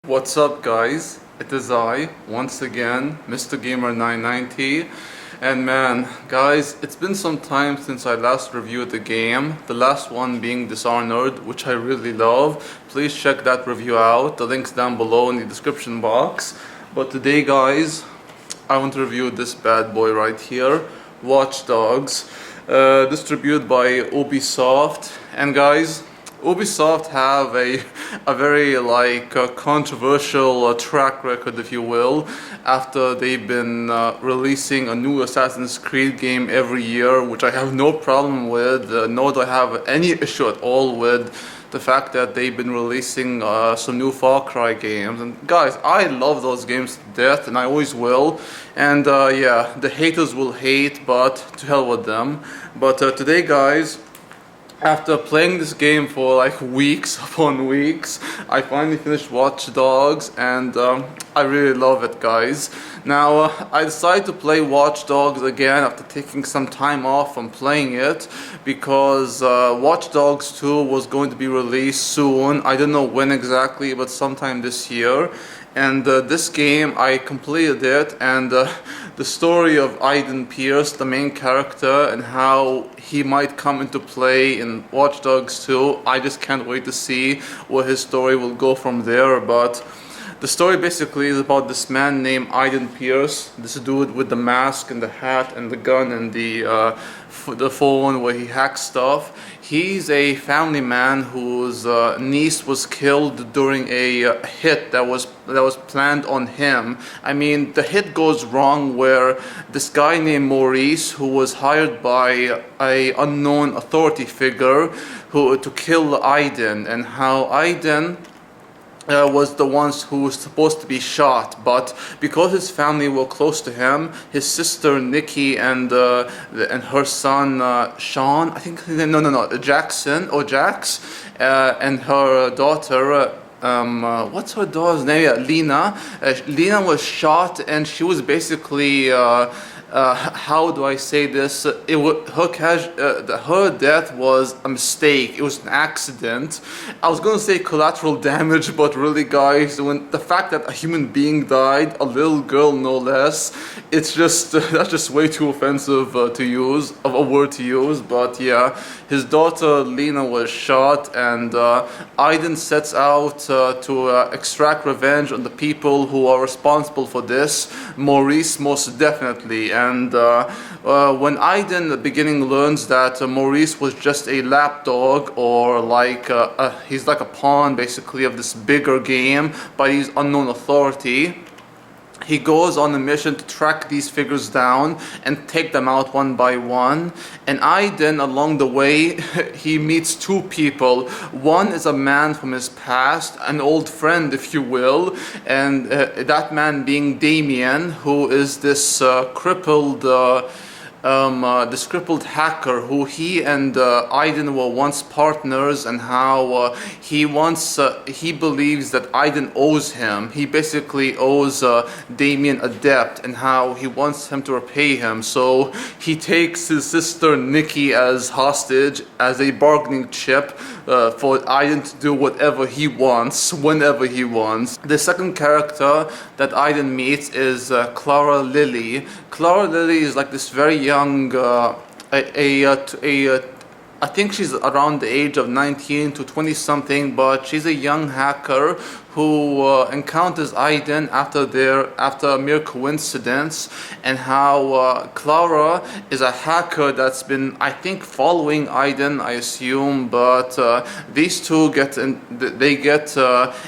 What's up guys, it is I, once again, Mr. Gamer 990. And man, guys, it's been some time since I last reviewed the game, the last one being Dishonored, which I really love. Please check that review out, the link's down below in the description box. But today guys, I want to review this bad boy right here, Watch Dogs, distributed by Ubisoft. And guys, Ubisoft have a very controversial track record, if you will, after they've been releasing a new Assassin's Creed game every year, which I have no problem with, nor do I have any issue at all with the fact that they've been releasing some new Far Cry games. And guys, I love those games to death, and I always will. And yeah, the haters will hate, but to hell with them. But today guys, after playing this game for like weeks upon weeks, I finally finished Watch Dogs, and I really love it, guys. Now, I decided to play Watch Dogs again after taking some time off from playing it, because Watch Dogs 2 was going to be released soon. I don't know when exactly, but sometime this year. And this game, I completed it, and the story of Aiden Pierce, the main character, and how he might come into play in Watch Dogs 2, I just can't wait to see where his story will go from there. But the story basically is about this man named Aiden Pierce, this dude with the mask and the hat and the gun and the phone where he hacks stuff. He's a family man whose niece was killed during a hit that was planned on him. I mean, the hit goes wrong where this guy named Maurice, who was hired by a unknown authority figure to kill Aiden, and how Aiden was the ones who was supposed to be shot, but because his family were close to him, his sister Nikki and her son Sean, I think, Jackson or Jax, and her daughter. What's her daughter's name? Yeah, Lena. Lena was shot, and she was basically. How do I say this? Her death was a mistake. It was an accident. I was gonna say collateral damage, but really, guys, when the fact that a human being died, a little girl no less, it's just that's just way too offensive to use, of a word to use. But yeah, his daughter Lena was shot, and Aiden sets out to extract revenge on the people who are responsible for this. Maurice most definitely. And when Aiden in the beginning learns that Maurice was just a lapdog, or he's like a pawn basically of this bigger game by his unknown authority, he goes on a mission to track these figures down and take them out one by one. And Aiden, along the way, he meets two people. One is a man from his past, an old friend, if you will, and that man being Damien, who is this crippled hacker who he and Aiden were once partners, and how he believes that Aiden owes him. He basically owes Damien a debt, and how he wants him to repay him. So he takes his sister Nikki as hostage, as a bargaining chip for Aiden to do whatever he wants, whenever he wants. The second character that Aiden meets is Clara Lily. Clara Lily is like this very young, I think she's around the age of 19 to 20 something, but she's a young hacker who encounters Aiden after a mere coincidence, and how Clara is a hacker that's been, I think, following Aiden, I assume, but these two get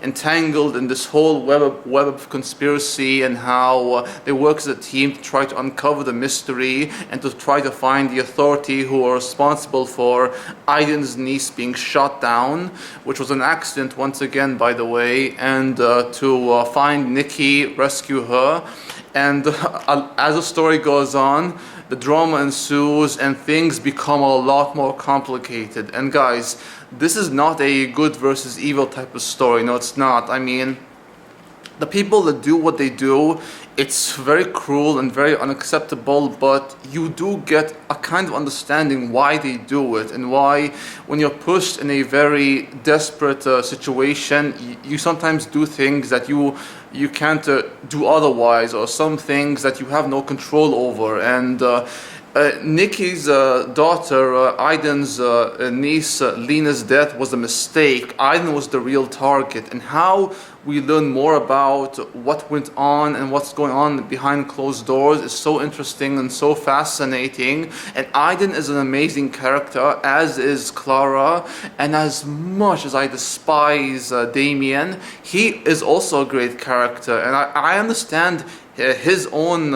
entangled in this whole web of conspiracy, and how they work as a team to try to uncover the mystery and to try to find the authority who are responsible for Aiden's niece being shot down, which was an accident once again, by the way, and to find Nikki, rescue her. And as the story goes on, the drama ensues and things become a lot more complicated. And guys, this is not a good versus evil type of story. No, it's not. I mean, the people that do what they do, it's very cruel and very unacceptable, but you do get a kind of understanding why they do it, and why when you're pushed in a very desperate situation, you sometimes do things that you can't do otherwise, or some things that you have no control over. And Nikki's daughter, Aiden's niece, Lena's death was a mistake. Aiden was the real target, and how we learn more about what went on and what's going on behind closed doors is so interesting and so fascinating. And Aiden is an amazing character, as is Clara. And as much as I despise Damien, he is also a great character, and I understand his own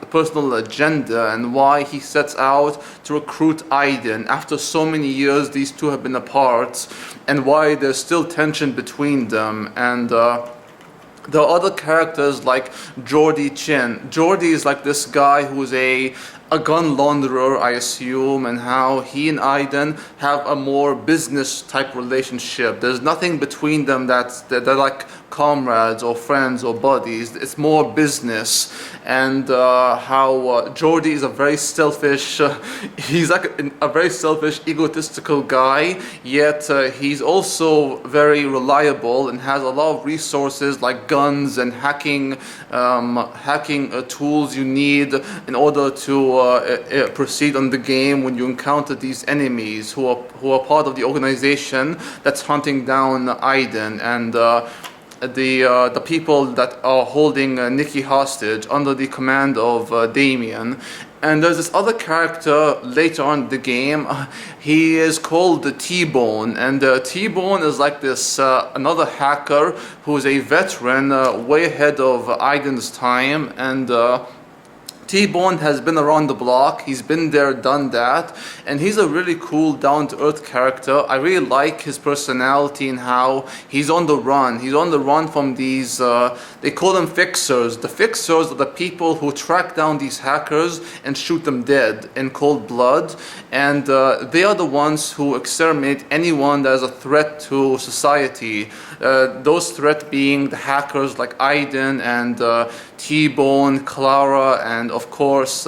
personal agenda and why he sets out to recruit Aiden after so many years these two have been apart, and why there's still tension between them. And there are other characters like Jordy Chin. Jordy is like this guy who's a gun launderer, I assume, and how he and Aiden have a more business type relationship. There's nothing between them they're like comrades or friends or buddies. It's more business. And how Jordy is a very selfish, he's like a very selfish, egotistical guy, yet he's also very reliable and has a lot of resources like guns and hacking tools you need in order to proceed on the game when you encounter these enemies who are part of the organization that's hunting down Aiden and the people that are holding Nikki hostage under the command of Damien. And there's this other character later on in the game. He is called the T-Bone, and T-Bone is like this another hacker who's a veteran, way ahead of Aiden's time. And T-Bone has been around the block. He's been there, done that, and he's a really cool, down-to-earth character. I really like his personality and how he's on the run. He's on the run from these, they call them fixers. The fixers are the people who track down these hackers and shoot them dead in cold blood, and they are the ones who exterminate anyone that is a threat to society. Those threats being the hackers like Aiden and T-Bone, Clara, and of course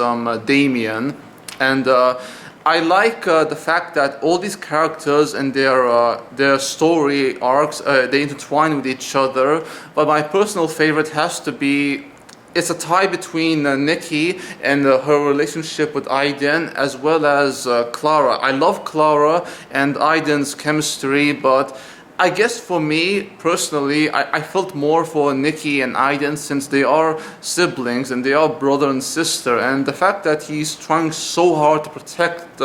Damien. And I like the fact that all these characters and their story arcs, they intertwine with each other. But my personal favorite has to be, it's a tie between Nikki and her relationship with Aiden, as well as Clara. I love Clara and Aiden's chemistry, but I guess for me personally, I felt more for Nikki and Aiden, since they are siblings and they are brother and sister, and the fact that he's trying so hard to protect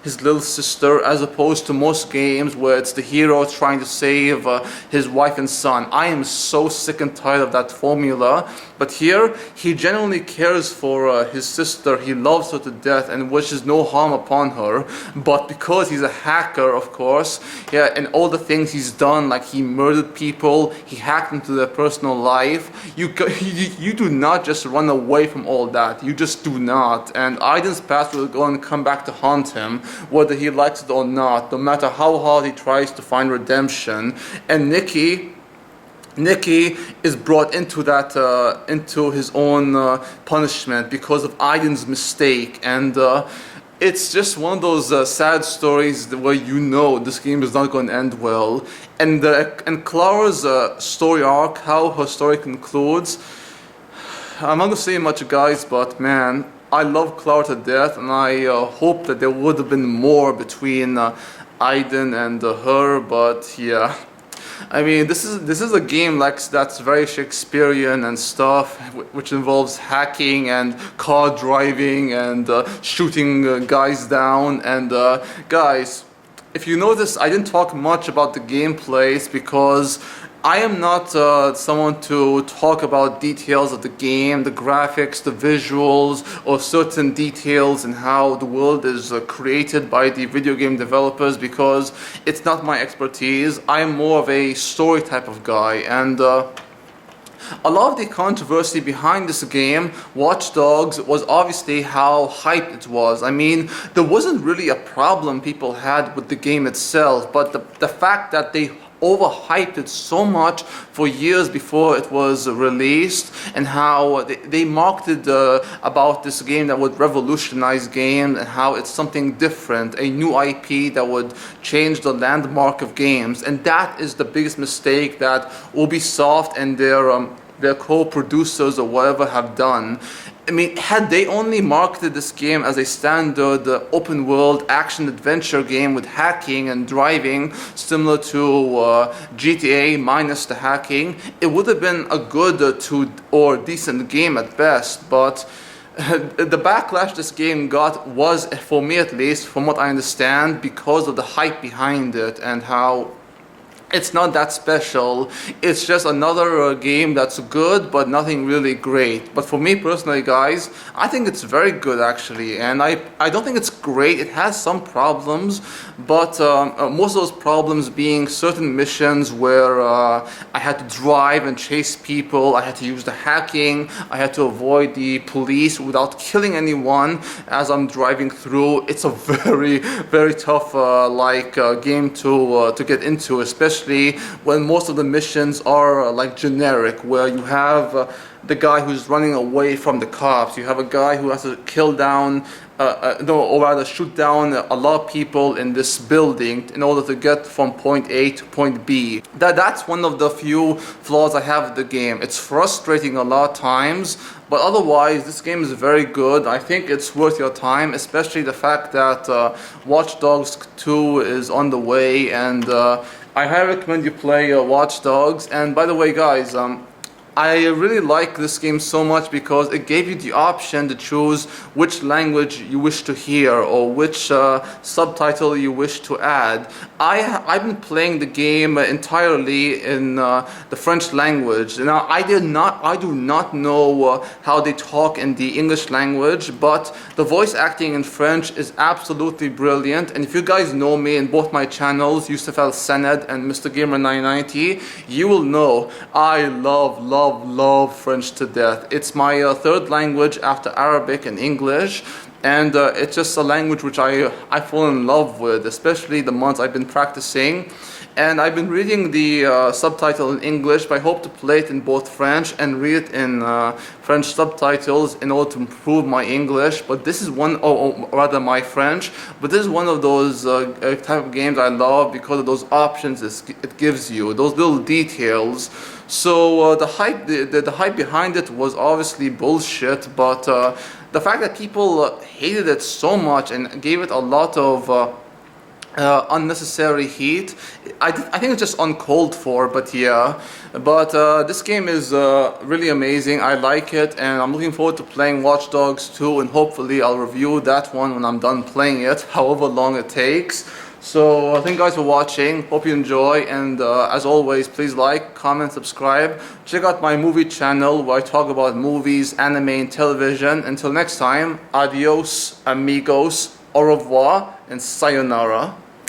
his little sister, as opposed to most games where it's the hero trying to save his wife and son. I am so sick and tired of that formula, but here he genuinely cares for his sister. He loves her to death and wishes no harm upon her, but because he's a hacker, of course, yeah, and all the things he's done, like he murdered people, he hacked into their personal life, you do not just run away from all that. You just do not. And Aiden's past will go and come back to haunt him, whether he likes it or not, no matter how hard he tries to find redemption. And Nikki is brought into that, into his own punishment because of Aiden's mistake. And it's just one of those sad stories where you know this game is not going to end well. And Clara's story arc, how her story concludes, I'm not going to say much, guys, but man, I love Clara to death, and I hope that there would have been more between Aiden and her, but yeah. I mean, this is a game like that's very Shakespearean and stuff, which involves hacking and car driving and shooting guys down. And guys, if you notice, I didn't talk much about the gameplays because I am not someone to talk about details of the game, the graphics, the visuals, or certain details in how the world is created by the video game developers, because it's not my expertise. I am more of a story type of guy, and a lot of the controversy behind this game, Watch Dogs, was obviously how hyped it was. I mean, there wasn't really a problem people had with the game itself, but the fact that they overhyped it so much for years before it was released, and how they marketed about this game that would revolutionize games, and how it's something different, a new IP that would change the landmark of games. And that is the biggest mistake that Ubisoft and their co-producers or whatever have done. I mean, had they only marketed this game as a standard open world action adventure game with hacking and driving similar to GTA minus the hacking, it would have been a good or decent game at best. But the backlash this game got was, for me at least, from what I understand, because of the hype behind it and how it's not that special. It's just another game that's good, but nothing really great. But for me personally, guys, I think it's very good actually, and I don't think it's great. It has some problems, but most of those problems being certain missions where I had to drive and chase people, I had to use the hacking, I had to avoid the police without killing anyone as I'm driving through. It's a very, very tough game to get into, especially when most of the missions are like generic, where you have the guy who's running away from the cops, you have a guy who has to kill down or rather shoot down a lot of people in this building in order to get from point A to point B. That's one of the few flaws I have with the game. It's frustrating a lot of times, but otherwise this game is very good. I think it's worth your time, especially the fact that Watch Dogs 2 is on the way, and I highly recommend you play Watch Dogs. And by the way, guys, I really like this game so much because it gave you the option to choose which language you wish to hear or which subtitle you wish to add. I've been playing the game entirely in the French language. Now I do not know how they talk in the English language, but the voice acting in French is absolutely brilliant. And if you guys know me in both my channels, Yusuf El Sened and Mr. Gamer 990, you will know I love French to death. It's my third language after Arabic and English, and it's just a language which I fall in love with, especially the months I've been practicing. And I've been reading the subtitle in English, but I hope to play it in both French and read it in French subtitles in order to improve my English. But this is one, or rather my French, but this is one of those type of games I love because of those options it gives you, those little details. So the hype behind it was obviously bullshit, but the fact that people hated it so much and gave it a lot of unnecessary heat, I think it's just uncalled for. But yeah, but this game is really amazing. I like it, and I'm looking forward to playing Watch Dogs 2, and hopefully I'll review that one when I'm done playing it, however long it takes. So thank you guys for watching, hope you enjoy, and as always, please like, comment, subscribe. Check out my movie channel where I talk about movies, anime, and television. Until next time, adios amigos, au revoir, and sayonara.